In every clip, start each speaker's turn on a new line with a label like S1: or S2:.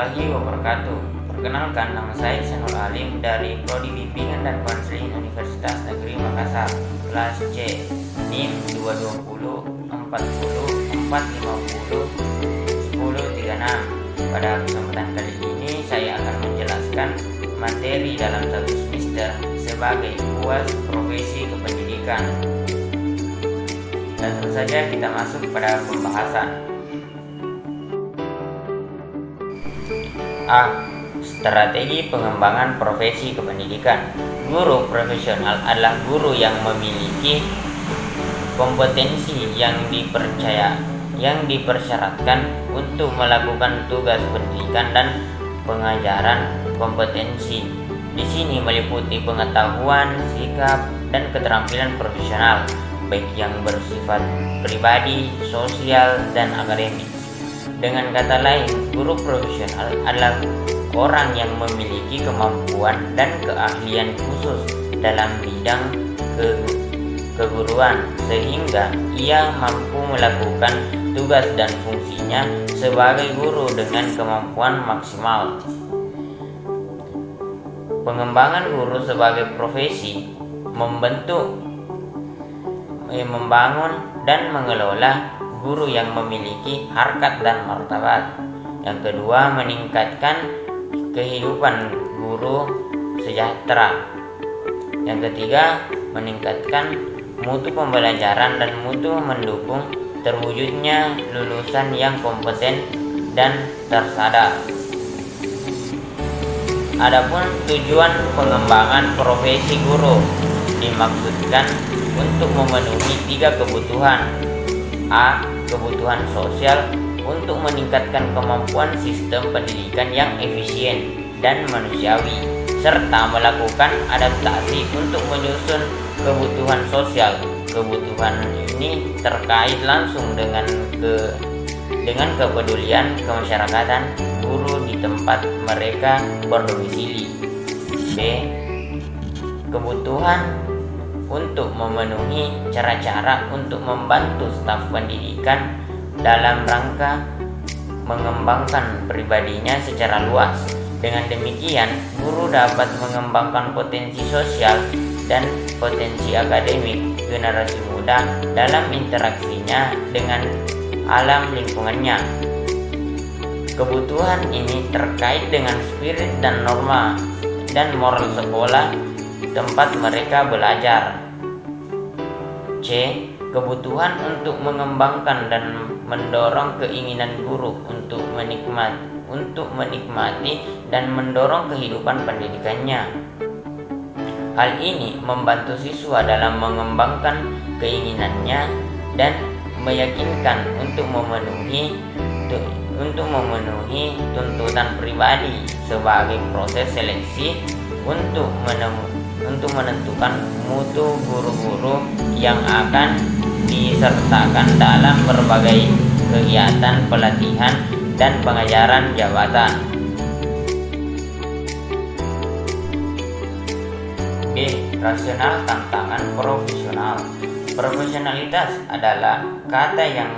S1: warahmatullahi wabarakatuh. Perkenalkan, nama saya Ihsanul Alim dari Prodi Bimbingan dan Konseling Universitas Negeri Makassar, kelas C, NIM 220 40 450 1036. Pada kesempatan kali ini saya akan menjelaskan materi dalam satu semester sebagai UAS Profesi Kependidikan. Langsung saja kita masuk pada pembahasan. A. Strategi pengembangan profesi kependidikan. Guru profesional adalah guru yang memiliki kompetensi yang dipersyaratkan untuk melakukan tugas pendidikan dan pengajaran. Kompetensi di sini meliputi pengetahuan, sikap, dan keterampilan profesional, baik yang bersifat pribadi, sosial, dan akademik. Dengan kata lain, guru profesional adalah orang yang memiliki kemampuan dan keahlian khusus dalam bidang keguruan, sehingga ia mampu melakukan tugas dan fungsinya sebagai guru dengan kemampuan maksimal. Pengembangan guru sebagai profesi membangun dan mengelola guru yang memiliki harkat dan martabat. Yang kedua, meningkatkan kehidupan guru sejahtera. Yang ketiga, meningkatkan mutu pembelajaran dan mutu mendukung terwujudnya lulusan yang kompeten dan tersadar. Adapun tujuan pengembangan profesi guru dimaksudkan untuk memenuhi 3 kebutuhan. A. Kebutuhan sosial untuk meningkatkan kemampuan sistem pendidikan yang efisien dan manusiawi, serta melakukan adaptasi untuk menyusun kebutuhan sosial. Kebutuhan ini terkait langsung dengan kepedulian kemasyarakatan guru di tempat mereka berdomisili. B. Kebutuhan untuk memenuhi cara-cara untuk membantu staf pendidikan dalam rangka mengembangkan pribadinya secara luas. Dengan demikian, guru dapat mengembangkan potensi sosial dan potensi akademik generasi muda dalam interaksinya dengan alam lingkungannya. Kebutuhan ini terkait dengan spirit dan norma dan moral sekolah tempat mereka belajar. C. Kebutuhan untuk mengembangkan dan mendorong keinginan guru untuk menikmati dan mendorong kehidupan pendidikannya. Hal ini membantu siswa dalam mengembangkan keinginannya dan meyakinkan untuk memenuhi tuntutan pribadi sebagai proses seleksi untuk menentukan mutu guru-guru yang akan disertakan dalam berbagai kegiatan pelatihan dan pengajaran jabatan. B. Rasional tantangan profesional. Profesionalitas adalah kata yang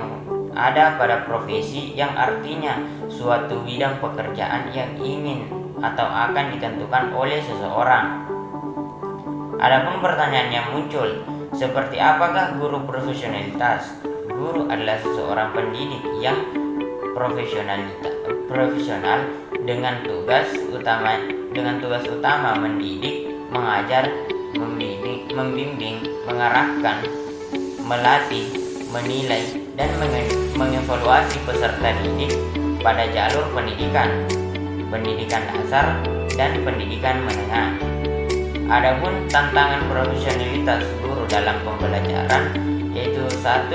S1: ada pada profesi yang artinya suatu bidang pekerjaan yang ingin atau akan ditentukan oleh seseorang. Adapun pertanyaan yang muncul, seperti apakah guru profesionalitas? Guru adalah seseorang pendidik yang profesional dengan tugas utama mendidik, mengajar, membimbing, mengarahkan, melatih, menilai, dan mengevaluasi peserta didik pada jalur pendidikan dasar dan pendidikan menengah. Adapun tantangan profesionalitas guru dalam pembelajaran yaitu 1.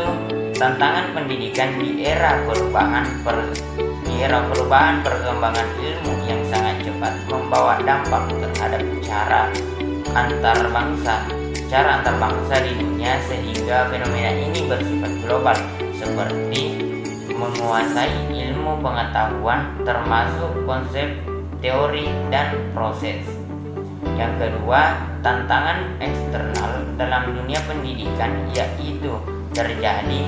S1: Tantangan pendidikan di era perubahan perkembangan ilmu yang sangat cepat membawa dampak terhadap cara antar bangsa di dunia, sehingga fenomena ini bersifat global seperti menguasai ilmu pengetahuan termasuk konsep, teori, dan proses. Yang kedua, tantangan eksternal dalam dunia pendidikan yaitu terjadi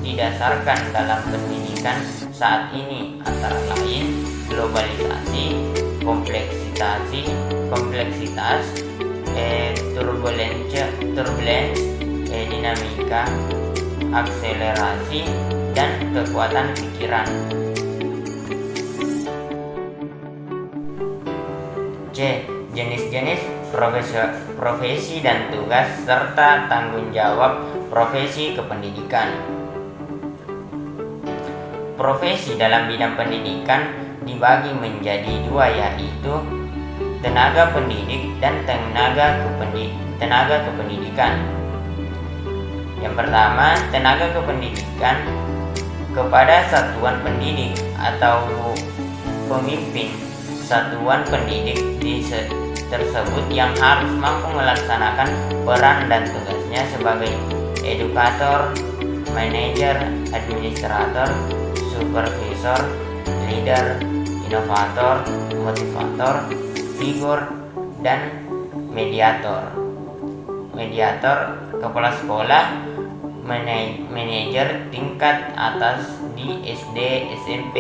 S1: didasarkan dalam pendidikan saat ini, antara lain globalisasi, kompleksitas, turbulence, dinamika, akselerasi, dan kekuatan pikiran. C. Jenis-jenis profesi dan tugas serta tanggung jawab profesi kependidikan. Profesi dalam bidang pendidikan dibagi menjadi dua, yaitu tenaga pendidik dan tenaga kependidikan. Yang pertama, tenaga kependidikan kepada satuan pendidik atau pemimpin satuan pendidik tersebut yang harus mampu melaksanakan peran dan tugasnya sebagai edukator, manajer, administrator, supervisor, leader, inovator, motivator, figur, dan mediator. Kepala sekolah, manajer tingkat atas di SD, SMP,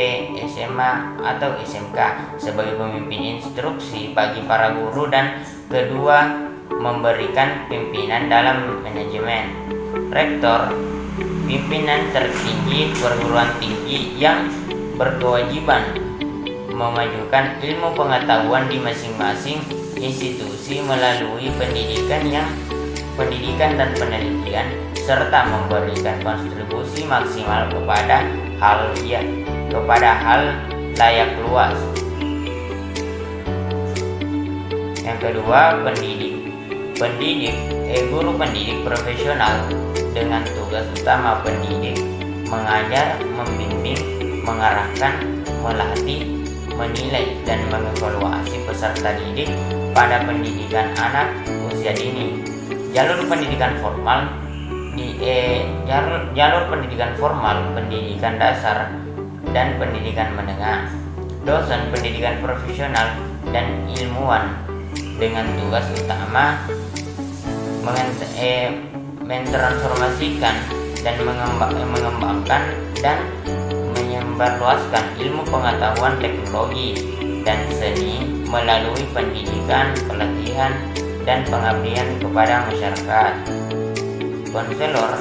S1: SMA, atau SMK sebagai pemimpin instruksi bagi para guru, dan kedua, memberikan pimpinan dalam manajemen. Rektor, pimpinan tertinggi perguruan tinggi yang berkewajiban memajukan ilmu pengetahuan di masing-masing institusi melalui pendidikan dan penelitian, serta memberikan kontribusi maksimal kepada hal layak luas. Yang kedua, guru pendidik profesional dengan tugas utama pendidik, mengajar, membimbing, mengarahkan, melatih, menilai, dan mengevaluasi peserta didik pada pendidikan anak usia dini. Jalur pendidikan formal, pendidikan dasar dan pendidikan menengah. Dosen pendidikan profesional dan ilmuwan dengan tugas utama mentransformasikan dan mengembangkan dan menyebarluaskan ilmu pengetahuan teknologi dan seni melalui pendidikan, pelatihan, dan pengabdian kepada masyarakat. Konselor,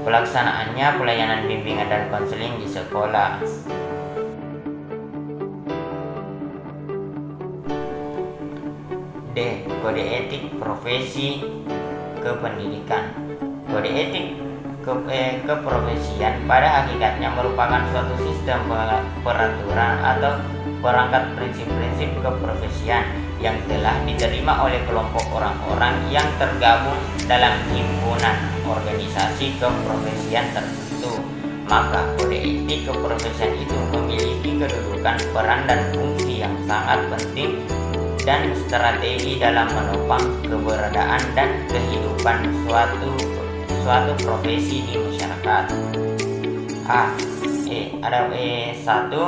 S1: pelaksanaannya pelayanan bimbingan dan konseling di sekolah. D. Kode etik profesi kependidikan. Kode etik keprofesian pada hakikatnya merupakan suatu sistem peraturan atau perangkat prinsip-prinsip keprofesian yang telah diterima oleh kelompok orang-orang yang tergabung dalam himpunan organisasi keprofesian tertentu. Maka kode etik keprofesian itu memiliki kedudukan, peran, dan fungsi yang sangat penting dan strategi dalam menopang keberadaan dan kehidupan suatu profesi di masyarakat. Satu,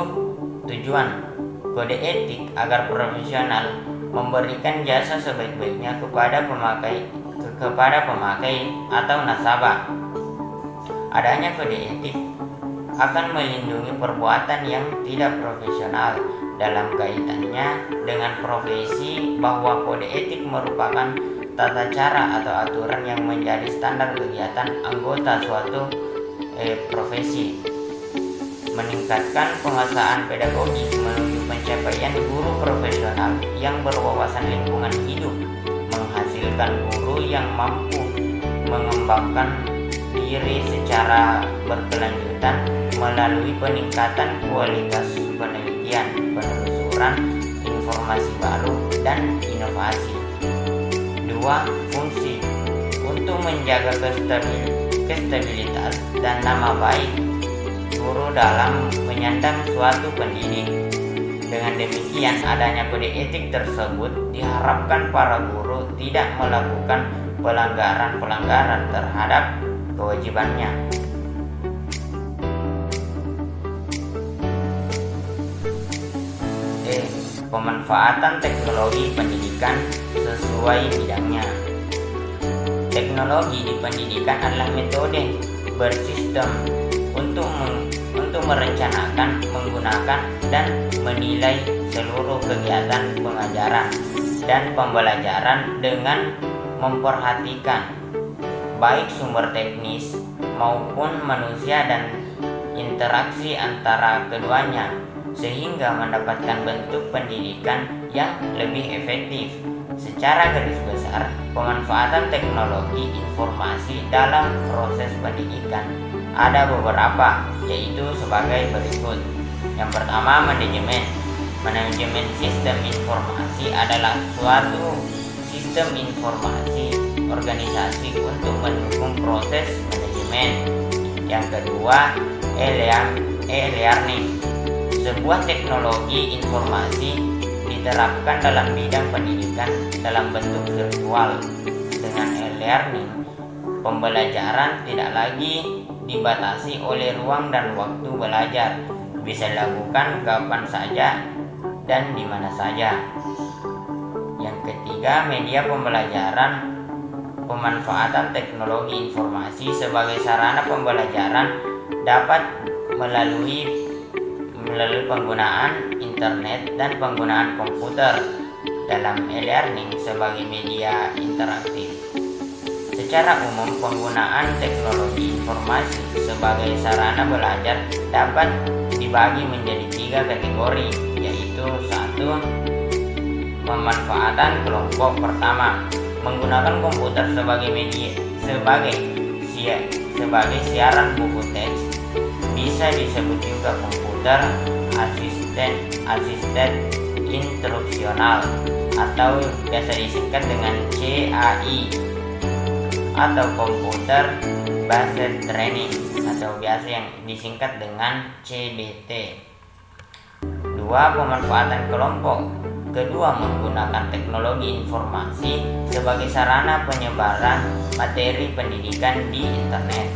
S1: tujuan kode etik agar profesional memberikan jasa sebaik-baiknya kepada pemakai atau nasabah. Adanya kode etik akan melindungi perbuatan yang tidak profesional dalam kaitannya dengan profesi, bahwa kode etik merupakan tata cara atau aturan yang menjadi standar kegiatan anggota suatu profesi, meningkatkan penguasaan pedagogis menuju pencapaian guru profesional yang berwawasan lingkungan hidup, menghasilkan guru yang mampu mengembangkan diri secara berkelanjutan melalui peningkatan kualitas penelitian, penelusuran, informasi baru, dan inovasi. 2. Fungsi untuk menjaga kestabilitas dan nama baik guru dalam menyandang suatu pendidik. Dengan demikian, adanya kode etik tersebut diharapkan para guru tidak melakukan pelanggaran terhadap kewajibannya. Pemanfaatan teknologi pendidikan sesuai bidangnya. Teknologi di pendidikan adalah metode bersistem untuk merencanakan, menggunakan, dan menilai seluruh kegiatan pengajaran dan pembelajaran dengan memperhatikan baik sumber teknis maupun manusia dan interaksi antara keduanya, sehingga mendapatkan bentuk pendidikan yang lebih efektif. Secara garis besar, pemanfaatan teknologi informasi dalam proses pendidikan ada beberapa, yaitu sebagai berikut. Yang pertama, manajemen. Manajemen sistem informasi adalah suatu sistem informasi organisasi untuk mendukung proses manajemen. Yang kedua, e-learning. Sebuah teknologi informasi diterapkan dalam bidang pendidikan dalam bentuk virtual. Dengan e-learning, pembelajaran tidak lagi dibatasi oleh ruang dan waktu belajar, bisa dilakukan kapan saja dan di mana saja. Yang ketiga, media pembelajaran. Pemanfaatan teknologi informasi sebagai sarana pembelajaran dapat melalui penggunaan internet dan penggunaan komputer dalam e-learning sebagai media interaktif. Secara umum, penggunaan teknologi informasi sebagai sarana belajar dapat dibagi menjadi 3 kategori, yaitu 1. Pemanfaatan kelompok pertama, menggunakan komputer sebagai media sebagai siaran buku teks, bisa disebut juga komputer asisten instruksional atau biasa disingkat dengan CAI, atau komputer based training atau biasa yang disingkat dengan CBT. 2. Pemanfaatan kelompok. Kedua, menggunakan teknologi informasi sebagai sarana penyebaran materi pendidikan di internet.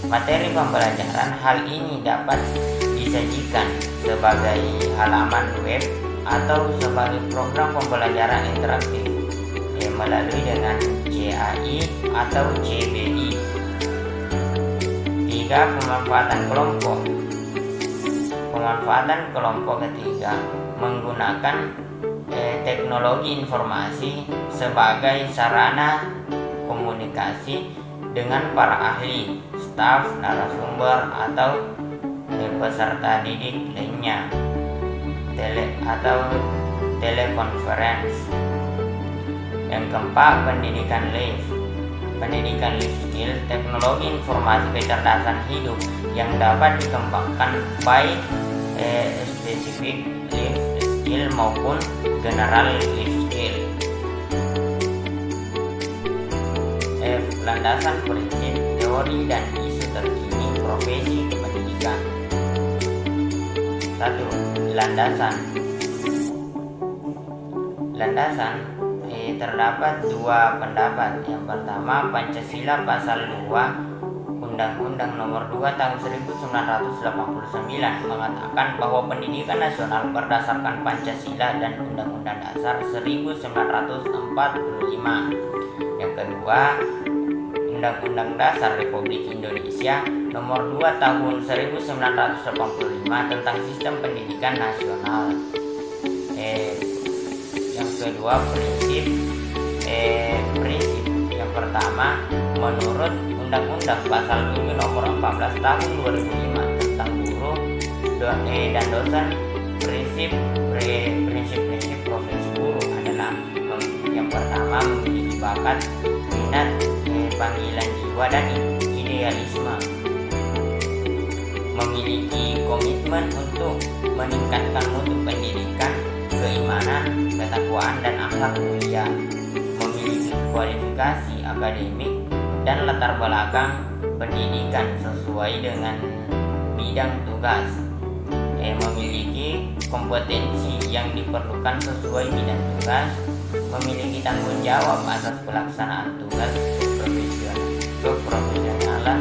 S1: Materi pembelajaran hal ini dapat disajikan sebagai halaman web atau sebagai program pembelajaran interaktif melalui dengan CAI atau CBI. 3. Pemanfaatan kelompok. Pemanfaatan kelompok ketiga, menggunakan teknologi informasi sebagai sarana komunikasi dengan para ahli, staf, narasumber, atau peserta didik lainnya, telekonferensi. Yang keempat, pendidikan life skill, teknologi informasi kecerdasan hidup yang dapat dikembangkan baik spesifik life skill maupun general life skill. F. Landasan prinsip, teori, dan isu terkini profesi kependidikan. 1. Landasan terdapat 2 pendapat. Yang pertama, Pancasila Pasal 2 Undang-Undang Nomor 2 Tahun 1989 mengatakan bahwa pendidikan nasional berdasarkan Pancasila dan Undang-Undang Dasar 1945. Yang kedua, Undang-Undang Dasar Republik Indonesia Nomor 2 Tahun 1985 tentang Sistem Pendidikan Nasional. Yang kedua, prinsip. Yang pertama, menurut Undang-Undang Pasal 7 Nomor 14 Tahun 2005 tentang guru dan dosen, prinsip profesi guru adalah yang pertama, memiliki bakat, minat, panggilan jiwa, dan idealisme, memiliki komitmen untuk meningkatkan mutu pendidikan, keimanan, ketakwaan, dan akhlak mulia, memiliki kualifikasi akademik dan latar belakang pendidikan sesuai dengan bidang tugas, memiliki kompetensi yang diperlukan sesuai bidang tugas, memiliki tanggung jawab atas pelaksanaan tugas keprofesionalan,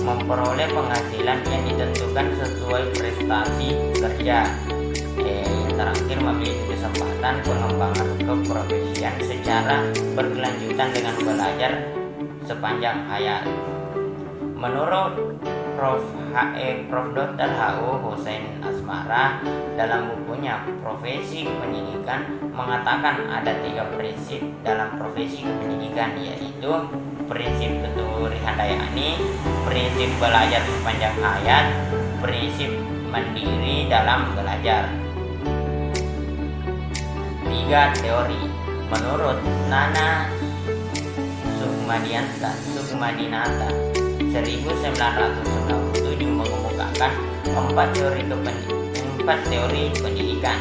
S1: memperoleh penghasilan yang ditentukan sesuai prestasi kerja. Yang terakhir, memiliki kesempatan pengembangan keprofesian secara berkelanjutan dengan belajar sepanjang hayat. Menurut Prof. Dr. H.U. Hussein Asmara dalam bukunya Profesi Pendidikan mengatakan ada 3 prinsip dalam profesi pendidikan, yaitu prinsip tuturi handayani, prinsip belajar sepanjang hayat, prinsip mandiri dalam belajar. 3 teori. Menurut Nana Sukmadinata 1997 mengemukakan 4 teori pendidikan,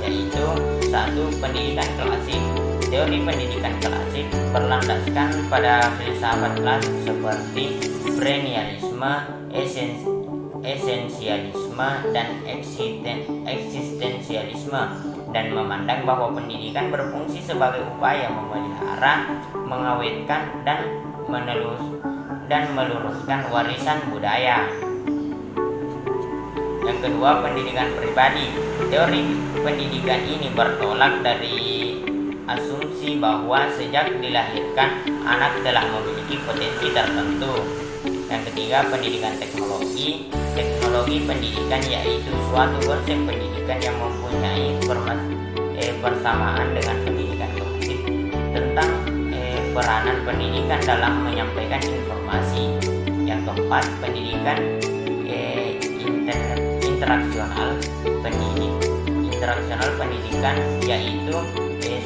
S1: yaitu 1. Pendidikan klasik. Teori pendidikan klasik berlandaskan pada filsafat klasik seperti Brenialisme, esensialisme, dan eksistensialisme, dan memandang bahwa pendidikan berfungsi sebagai upaya memelihara, mengawetkan, dan meluruskan warisan budaya. Yang kedua, pendidikan pribadi. Teori pendidikan ini bertolak dari asumsi bahwa sejak dilahirkan anak telah memiliki potensi tertentu. Yang ketiga, pendidikan teknologi. Teknologi pendidikan yaitu suatu konsep pendidikan yang mempunyai persamaan dengan pendidikan klasik tentang peranan pendidikan dalam menyampaikan informasi. Yang keempat, pendidikan interaksional pendidikan yaitu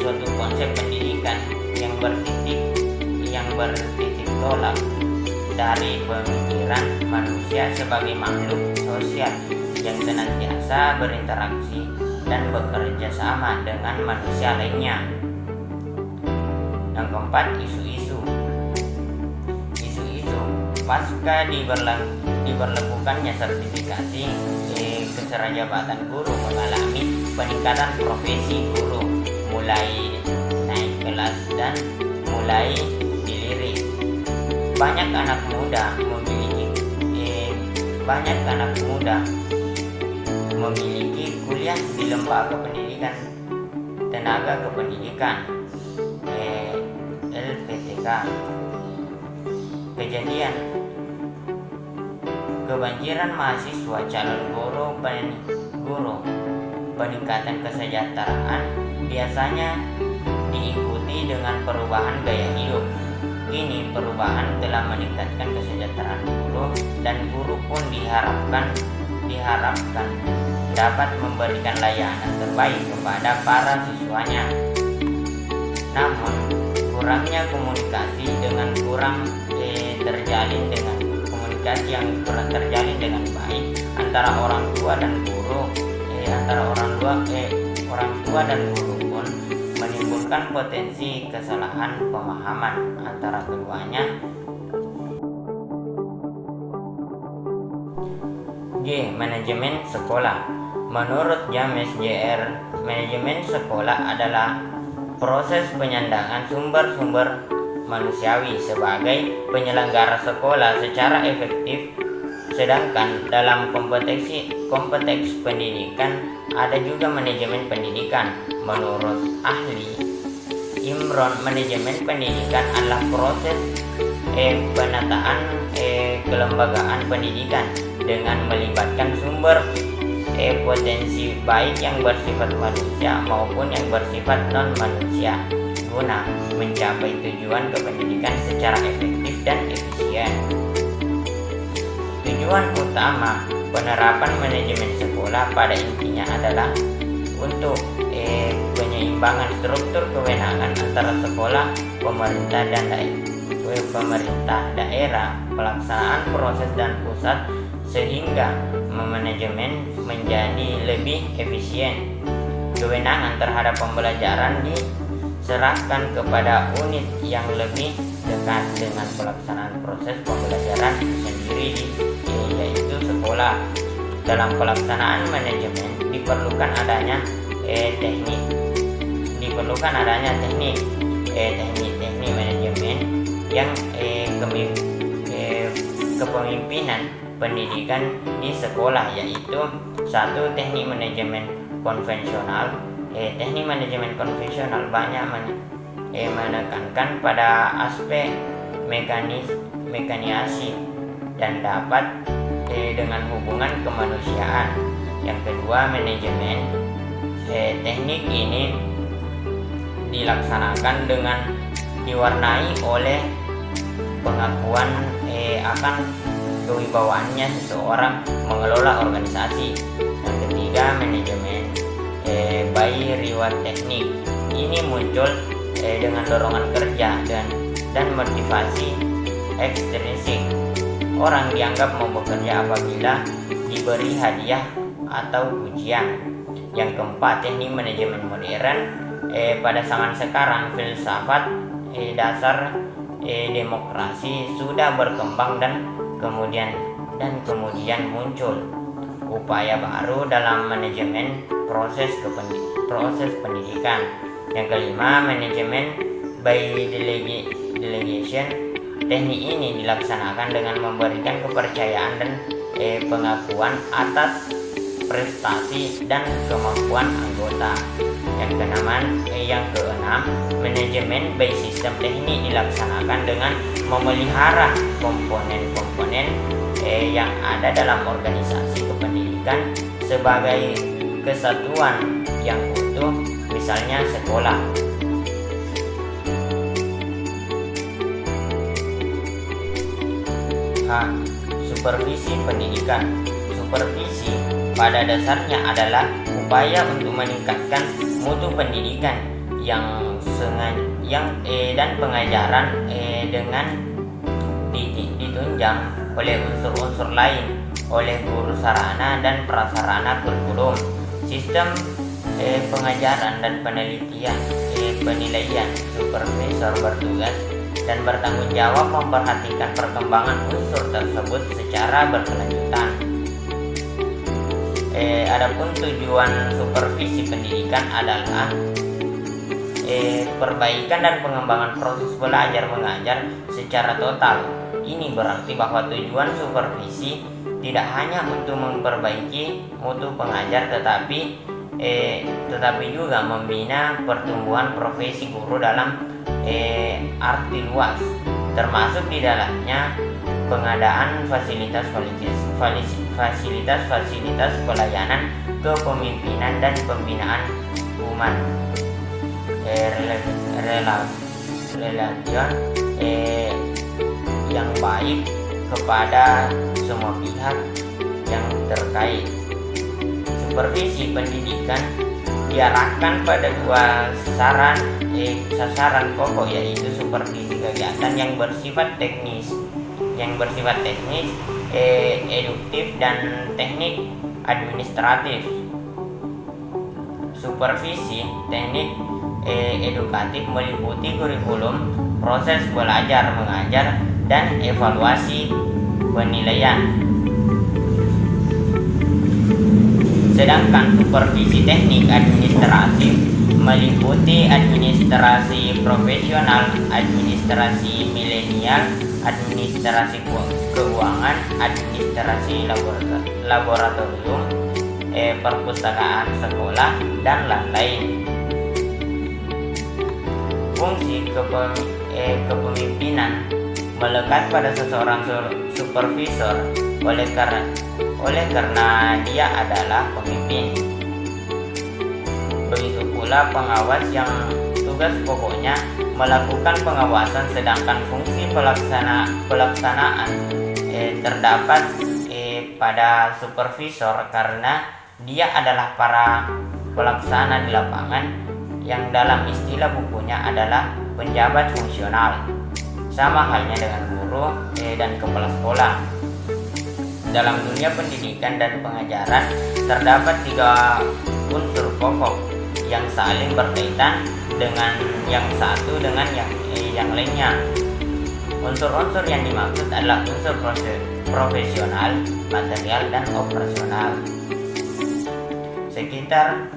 S1: suatu konsep pendidikan yang bertitik tolak dari pemikiran manusia sebagai makhluk sosial yang senantiasa berinteraksi dan bekerja sama dengan manusia lainnya. Yang keempat, isu-isu. Pasca diberlakukannya sertifikasi keserajabatan guru mengalami peningkatan profesi guru, mulai naik kelas dan mulai dilirik. Banyak anak muda memiliki kuliah di lembaga pendidikan tenaga kependidikan LPTK. Kejadian kebanjiran mahasiswa calon guru. Peningkatan kesejahteraan biasanya diikuti dengan perubahan gaya hidup. Kini perubahan telah meningkatkan kesejahteraan guru, dan guru pun diharapkan dapat memberikan layanan terbaik kepada para siswanya. Namun kurangnya komunikasi yang kurang terjalin dengan baik antara orang tua dan guru pun menimbulkan potensi kesalahan pemahaman antara keduanya. G. Manajemen sekolah. Menurut James Jr., manajemen sekolah adalah proses penyandangan sumber-sumber manusiawi sebagai penyelenggara sekolah secara efektif. Sedangkan dalam konteks pendidikan ada juga manajemen pendidikan. Menurut ahli Imron, manajemen pendidikan adalah proses penataan kelembagaan pendidikan dengan melibatkan sumber potensi baik yang bersifat manusia maupun yang bersifat non-manusia guna mencapai tujuan kependidikan secara efektif dan efisien. Tujuan utama penerapan manajemen sekolah pada intinya adalah untuk penyeimbangan struktur kewenangan antara sekolah, pemerintah daerah, pelaksanaan proses dan pusat, sehingga manajemen menjadi lebih efisien. Kewenangan terhadap pembelajaran diserahkan kepada unit yang lebih dekat dengan pelaksanaan proses pembelajaran sendiri, yaitu sekolah. Dalam pelaksanaan manajemen diperlukan adanya teknik manajemen yang kepemimpinan pendidikan di sekolah, yaitu 1. Teknik manajemen konvensional. Teknik manajemen konvensional banyak menekankan pada aspek mekaniasi dan dapat dengan hubungan kemanusiaan. Yang kedua, manajemen teknik ini dilaksanakan dengan diwarnai oleh pengakuan akan kewibawaannya seseorang mengelola organisasi. Yang ketiga, manajemen by reward teknik ini muncul dengan dorongan kerja dan motivasi ekstrinsik. Orang dianggap mau bekerja apabila diberi hadiah atau pujian. Yang keempat, teknik manajemen modern pada zaman sekarang filsafat dasar demokrasi sudah berkembang dan kemudian muncul upaya baru dalam manajemen proses pendidikan. Yang kelima, manajemen by delegation. Teknik ini dilaksanakan dengan memberikan kepercayaan dan pengakuan atas prestasi dan kemampuan anggota. Yang keenam, manajemen by sistem. Teknik dilaksanakan dengan memelihara komponen-komponen yang ada dalam organisasi kependidikan sebagai kesatuan yang utuh, misalnya sekolah. Supervisi pendidikan. Supervisi pada dasarnya adalah upaya untuk meningkatkan mutu pendidikan dan pengajaran dengan ditunjang oleh unsur-unsur lain, oleh guru sarana dan prasarana kurikulum, sistem pengajaran dan penilaian. Supervisor bertugas dan bertanggung jawab memperhatikan perkembangan unsur tersebut secara berkelanjutan. Adapun tujuan supervisi pendidikan adalah perbaikan dan pengembangan proses belajar mengajar secara total. Ini berarti bahwa tujuan supervisi tidak hanya untuk memperbaiki mutu pengajar, tetapi juga membina pertumbuhan profesi guru dalam arti luas, termasuk di dalamnya pengadaan fasilitas pelayanan kepemimpinan dan pembinaan human relation yang baik kepada semua pihak yang terkait. Supervisi pendidikan diarahkan pada dua sasaran pokok, yaitu supervisi kegiatan yang bersifat teknis, eduktif dan teknik administratif. Supervisi teknik edukatif meliputi kurikulum, proses belajar mengajar, dan evaluasi penilaian. Sedangkan supervisi teknik administratif meliputi administrasi profesional, administrasi milenial, administrasi keuangan, administrasi laboratorium, perpustakaan sekolah, dan lain-lain. Fungsi kepemimpinan melekat pada seseorang supervisor oleh karena dia adalah pemimpin. Begitu pula pengawas yang tugas pokoknya melakukan pengawasan, sedangkan fungsi pelaksanaan terdapat pada supervisor karena dia adalah para pelaksana di lapangan yang dalam istilah bukunya adalah penjabat fungsional. Sama halnya dengan guru dan kepala sekolah. Dalam dunia pendidikan dan pengajaran terdapat 3 unsur pokok yang saling berkaitan dengan yang satu dengan yang lainnya. Unsur-unsur yang dimaksud adalah unsur profesional, material, dan operasional. Sekitar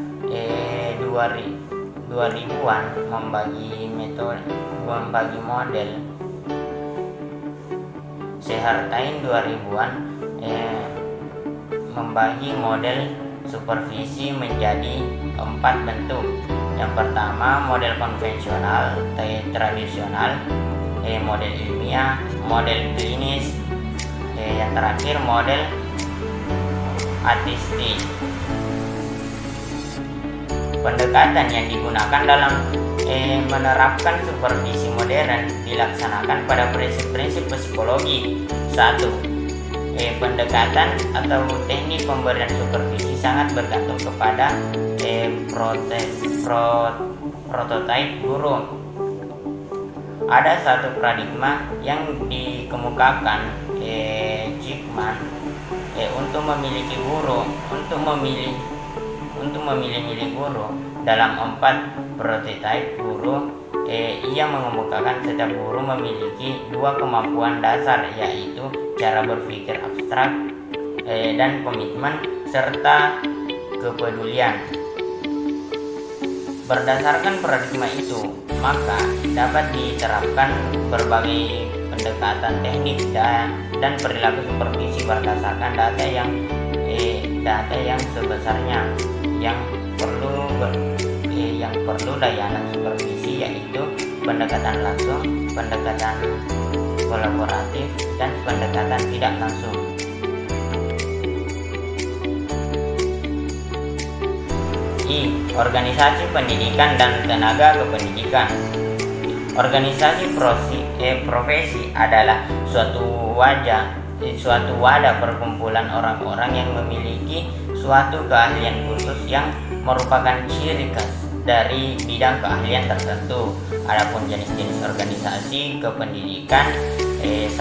S1: 2000-an membagi model. Sehartain 2000-an membagi model supervisi menjadi 4 bentuk. Yang pertama, model konvensional, tradisional, model ilmiah, model klinis, yang terakhir model artistik. Pendekatan yang digunakan dalam menerapkan supervisi modern dilaksanakan pada prinsip-prinsip psikologi. 1. Pendekatan atau teknik pemberian supervisi sangat bergantung kepada prototipe guru. Ada satu paradigma yang dikemukakan Zygmunt untuk memiliki guru, untuk memilih guru. Dalam 4 prototipe guru, ia mengemukakan setiap guru memiliki 2 kemampuan dasar, yaitu cara berpikir abstrak dan komitmen serta kepedulian. Berdasarkan paradigma itu, maka dapat diterapkan berbagai pendekatan teknik dan perilaku supervisi berdasarkan data yang sebesarnya yang perlu layanan supervisi, yaitu pendekatan langsung, pendekatan kolaboratif, dan pendekatan tidak langsung. Organisasi pendidikan dan tenaga kependidikan. Organisasi profesi adalah suatu wadah perkumpulan orang-orang yang memiliki suatu keahlian khusus yang merupakan ciri khas dari bidang keahlian tertentu. Adapun jenis-jenis organisasi kependidikan, 1.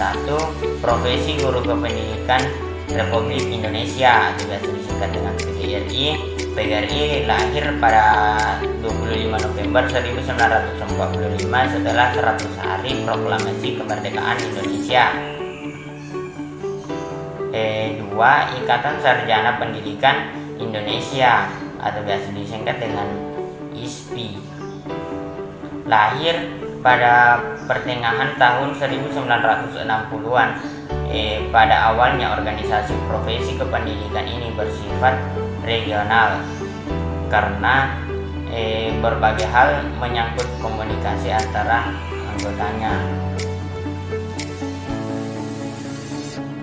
S1: Profesi Guru Kependidikan Republik Indonesia, juga disingkat dengan PGRI. PGRI lahir pada 25 November 1945 setelah 100 hari proklamasi kemerdekaan Indonesia. 2. Ikatan Sarjana Pendidikan Indonesia, atau biasa disingkat dengan ISPI. Lahir pada pertengahan tahun 1960-an. Pada awalnya organisasi profesi kependidikan ini bersifat regional karena berbagai hal menyangkut komunikasi antara anggotanya.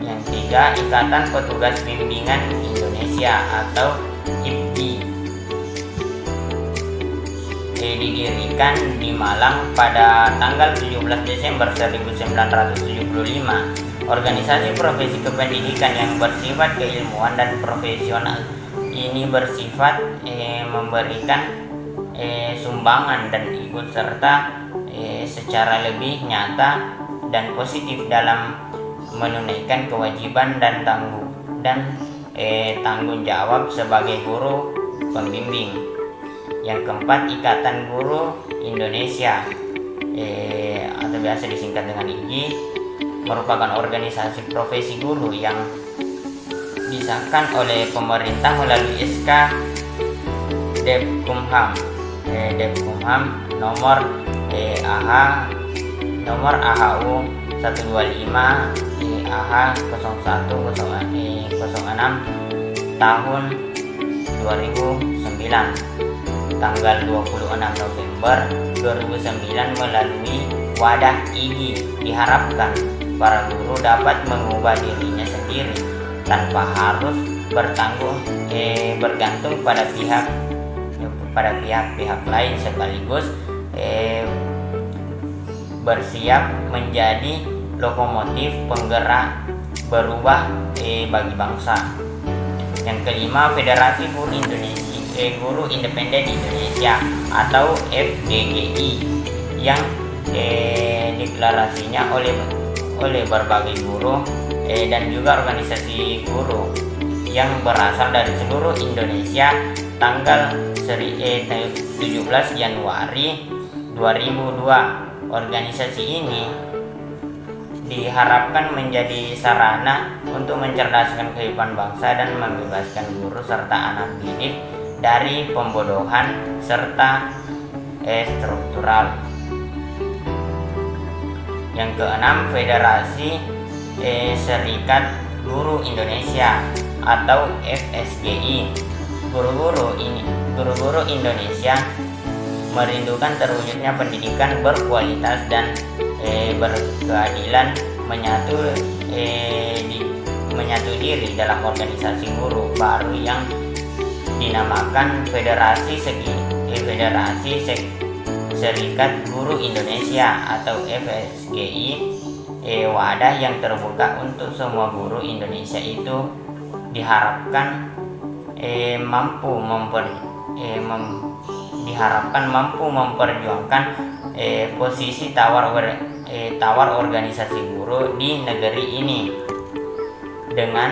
S1: Yang 3. Ikatan Petugas Bimbingan Indonesia atau IPBI. Didirikan di Malang pada tanggal 17 Desember 1975. Organisasi profesi kependidikan yang bersifat keilmuan dan profesional ini bersifat memberikan sumbangan dan ikut serta secara lebih nyata dan positif dalam menunaikan kewajiban dan tanggung jawab sebagai guru pembimbing. Yang 4. Ikatan Guru Indonesia atau biasa disingkat dengan IGI merupakan organisasi profesi guru yang disahkan oleh pemerintah melalui SK Depkumham nomor AHU 125 AH 0106 tahun 2009, tanggal 26 November 2009 melalui wadah IGI. Diharapkan para guru dapat mengubah dirinya sendiri tanpa harus bergantung pada pihak lain, sekaligus bersiap menjadi lokomotif penggerak berubah bagi bangsa. Yang 5. Federasi Guru Independen Indonesia atau FGGI yang deklarasinya oleh berbagai guru dan juga organisasi guru yang berasal dari seluruh Indonesia tanggal 17 Januari 2002. Organisasi ini diharapkan menjadi sarana untuk mencerdaskan kehidupan bangsa dan membebaskan guru serta anak didik dari pembodohan serta struktural. Yang 6. Federasi Serikat Guru Indonesia atau FSGI. Guru-guru Indonesia merindukan terwujudnya pendidikan berkualitas dan berkeadilan, menyatu diri dalam organisasi guru baru yang dinamakan Serikat Guru Indonesia atau FSGI. Wadah yang terbuka untuk semua guru Indonesia itu diharapkan mampu memperjuangkan posisi tawar organisasi guru di negeri ini dengan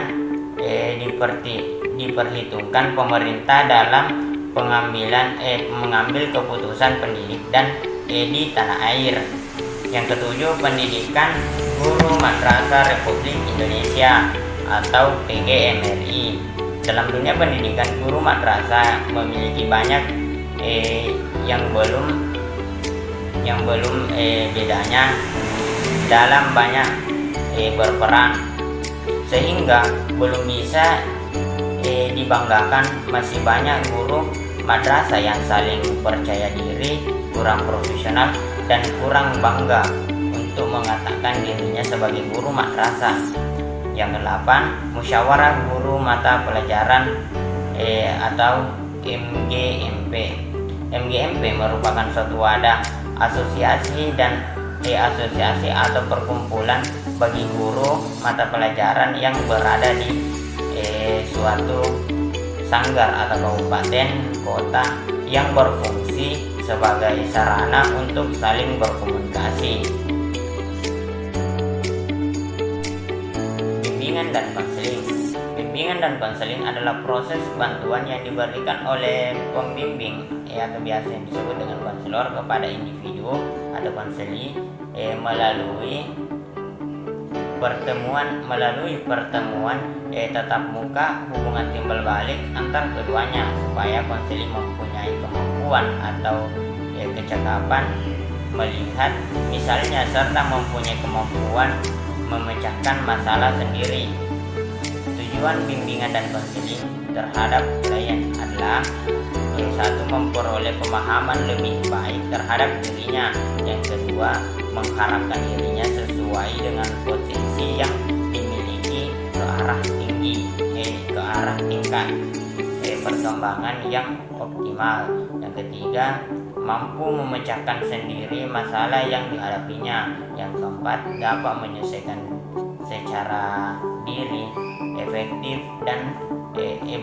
S1: diperhitungkan pemerintah dalam mengambil keputusan pendidik dan di tanah air. Yang ketujuh, pendidikan guru madrasah Republik Indonesia atau PGMRI. Dalam dunia pendidikan, guru madrasah memiliki banyak yang belum bedanya dalam banyak berperan, sehingga belum bisa dibanggakan. Masih banyak guru madrasah yang saling percaya diri, kurang profesional, dan kurang bangga untuk mengatakan dirinya sebagai guru madrasah. Yang ke-8, musyawarah guru mata pelajaran atau MGMP. MGMP merupakan suatu wadah asosiasi atau perkumpulan bagi guru mata pelajaran yang berada di suatu sanggar atau kabupaten kota yang berfungsi sebagai sarana untuk saling berkomunikasi. Bimbingan dan konseling. Bimbingan dan konseling adalah proses bantuan yang diberikan oleh pembimbing atau biasa yang disebut dengan konselor kepada individu atau konseli melalui pertemuan tatap muka, hubungan timbal balik antar keduanya, supaya konseli mempunyai kemampuan atau kecakapan melihat misalnya, serta mempunyai kemampuan memecahkan masalah sendiri. Tujuan bimbingan dan konseling terhadap klien adalah satu, memperoleh pemahaman lebih baik terhadap dirinya. Yang kedua, mengharapkan dirinya sesuai dengan potensi yang dimiliki ke arah tingkat perkembangan yang optimal. Yang ketiga, mampu memecahkan sendiri masalah yang dihadapinya. Yang keempat, dapat menyelesaikan secara diri, efektif dan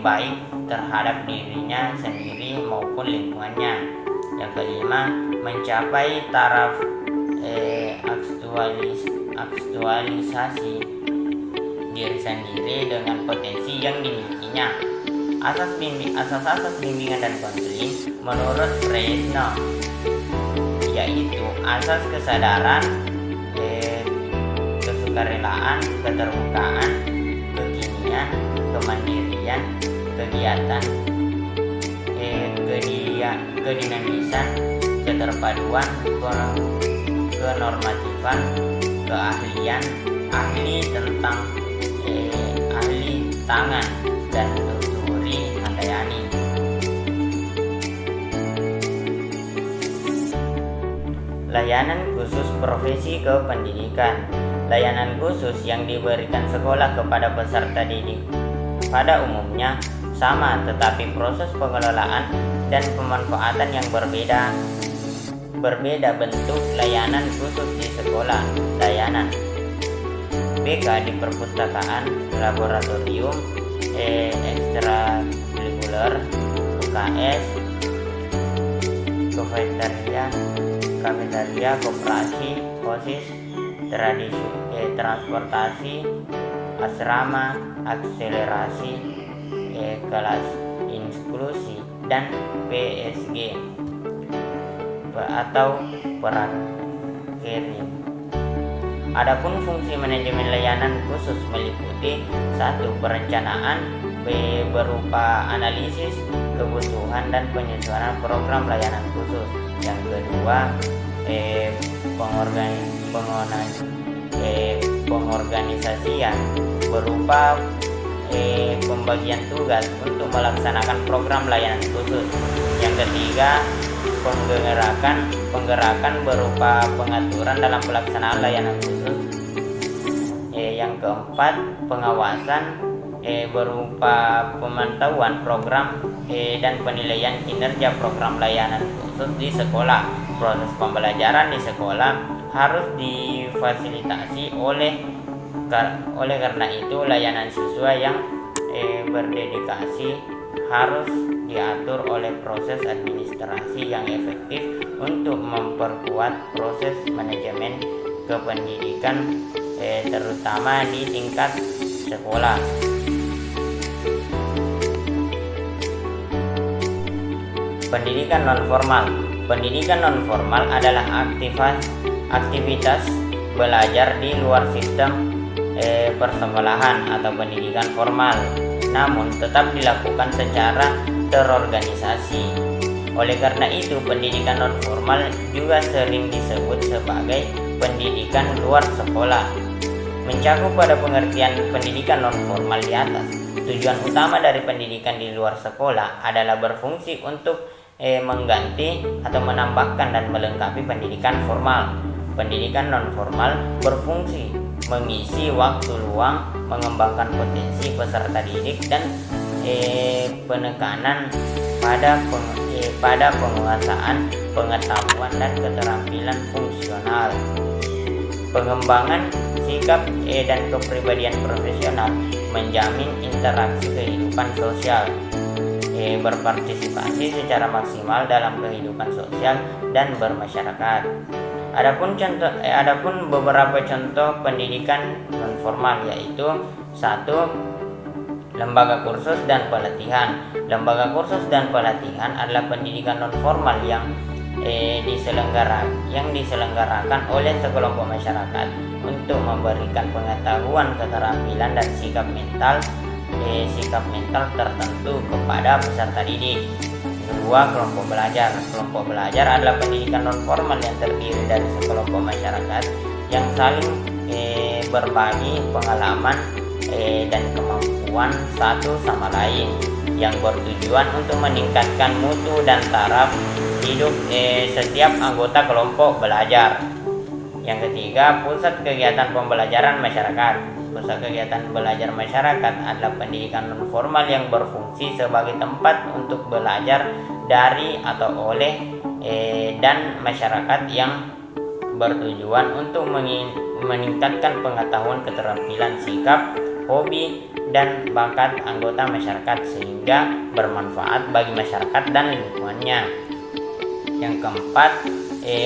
S1: baik terhadap dirinya sendiri maupun lingkungannya. Yang kelima, mencapai taraf aktualisasi diri sendiri dengan potensi yang dimilikinya. Asas bimbingan dan konseling menurut Fresno yaitu asas kesadaran, kesukarelaan, keterbukaan, kekinian, kemandirian, kegiatan, kedinamisan, keterpaduan, kenormatifan, keahlian, ahli tangan, dan Tuturi Handayani. Layanan khusus profesi kependidikan. Layanan khusus yang diberikan sekolah kepada peserta didik pada umumnya sama, tetapi proses pengelolaan dan pemanfaatan yang berbeda bentuk layanan khusus di sekolah. Layanan BK di perpustakaan, laboratorium, ekstrakurikuler, UKS, kafetaria, koperasi, OSIS, transportasi, asrama, akselerasi, kelas inklusi, dan PSG atau peran kirim. Adapun fungsi manajemen layanan khusus meliputi 1. Perencanaan berupa analisis kebutuhan dan penyesuaian program layanan khusus. Yang kedua, pengorganisasian berupa pembagian tugas untuk melaksanakan program layanan khusus. Yang ketiga, penggerakan berupa pengaturan dalam pelaksanaan layanan khusus. Yang Yang keempat, pengawasan berupa pemantauan program dan penilaian kinerja program layanan khusus di sekolah. Proses pembelajaran di sekolah harus difasilitasi oleh karena itu layanan siswa yang berdedikasi harus diatur oleh proses administrasi yang efektif untuk memperkuat proses manajemen kependidikan terutama di tingkat sekolah. Pendidikan nonformal. Pendidikan nonformal adalah aktivitas belajar di luar sistem persekolahan atau pendidikan formal, namun tetap dilakukan secara terorganisasi. Oleh karena itu, pendidikan nonformal juga sering disebut sebagai pendidikan luar sekolah. Mencakup pada pengertian pendidikan nonformal di atas, tujuan utama dari pendidikan di luar sekolah adalah berfungsi untuk mengganti atau menambahkan dan melengkapi pendidikan formal. Pendidikan nonformal berfungsi mengisi waktu luang, mengembangkan potensi peserta didik dan penekanan pada penguasaan pengetahuan dan keterampilan fungsional. Pengembangan sikap dan kepribadian profesional menjamin interaksi kehidupan sosial, berpartisipasi secara maksimal dalam kehidupan sosial dan bermasyarakat. Adapun beberapa contoh pendidikan nonformal yaitu 1. Lembaga kursus dan pelatihan. Lembaga kursus dan pelatihan adalah pendidikan nonformal yang diselenggarakan oleh sekelompok masyarakat untuk memberikan pengetahuan, keterampilan dan sikap mental tertentu kepada peserta didik. Kedua, kelompok belajar. Kelompok belajar adalah pendidikan nonformal yang terdiri dari sekelompok masyarakat yang saling berbagi pengalaman dan kemampuan satu sama lain, yang bertujuan untuk meningkatkan mutu dan taraf hidup setiap anggota kelompok belajar. Yang ketiga, pusat kegiatan pembelajaran masyarakat. Pusat kegiatan belajar masyarakat adalah pendidikan nonformal yang berfungsi sebagai tempat untuk belajar dari atau oleh dan masyarakat yang bertujuan untuk meningkatkan pengetahuan, keterampilan, sikap, hobi, dan bakat anggota masyarakat sehingga bermanfaat bagi masyarakat dan lingkungannya. Yang keempat,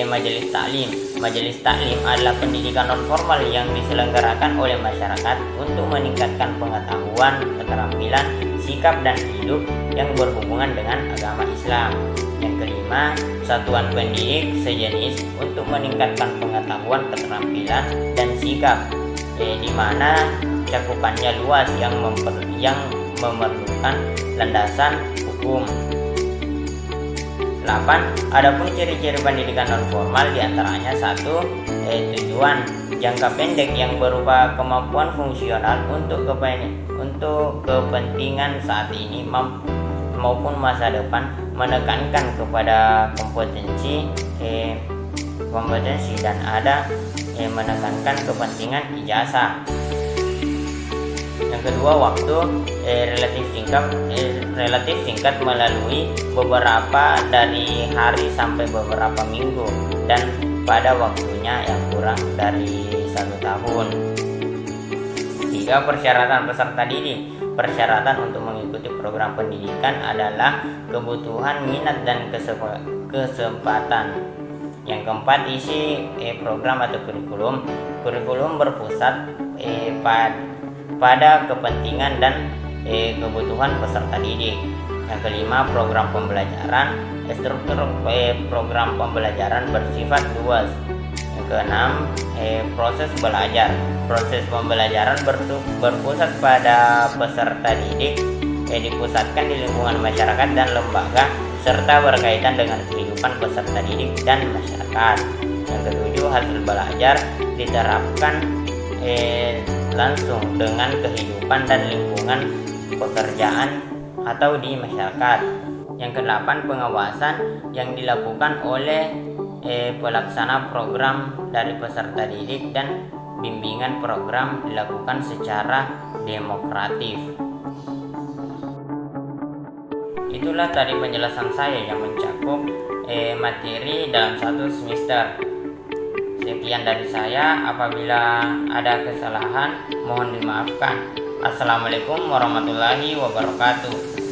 S1: majelis taklim. Majelis taklim adalah pendidikan nonformal yang diselenggarakan oleh masyarakat untuk meningkatkan pengetahuan, keterampilan, sikap dan hidup yang berhubungan dengan agama Islam. Yang kelima, satuan pendidik sejenis untuk meningkatkan pengetahuan, keterampilan dan sikap, di mana cakupannya luas yang memerlukan landasan hukum. 8. Adapun ciri-ciri pendidikan nonformal diantaranya 1. Tujuan jangka pendek yang berupa kemampuan fungsional untuk kepentingan saat ini maupun masa depan, menekankan kepada kompetensi dan menekankan kepentingan ijazah. Yang kedua, waktu relatif singkat melalui beberapa dari hari sampai beberapa minggu dan pada waktunya yang kurang dari 1 tahun. 3. Persyaratan peserta didik. Persyaratan untuk mengikuti program pendidikan adalah kebutuhan, minat dan kesempatan. Yang keempat, isi program atau kurikulum. Kurikulum berpusat pada kepentingan dan kebutuhan peserta didik. Yang kelima, program pembelajaran. Struktur program pembelajaran bersifat luas. Yang keenam, proses belajar. Proses pembelajaran berpusat pada peserta didik, dipusatkan di lingkungan masyarakat dan lembaga serta berkaitan dengan kehidupan peserta didik dan masyarakat. Yang ketujuh, hasil belajar diterapkan langsung dengan kehidupan dan lingkungan pekerjaan atau di masyarakat. Yang kedelapan, pengawasan yang dilakukan oleh pelaksana program dari peserta didik dan bimbingan program dilakukan secara demokratif. Itulah tadi penjelasan saya yang mencakup materi dalam satu semester. Sekian dari saya, apabila ada kesalahan mohon dimaafkan. Assalamualaikum warahmatullahi wabarakatuh.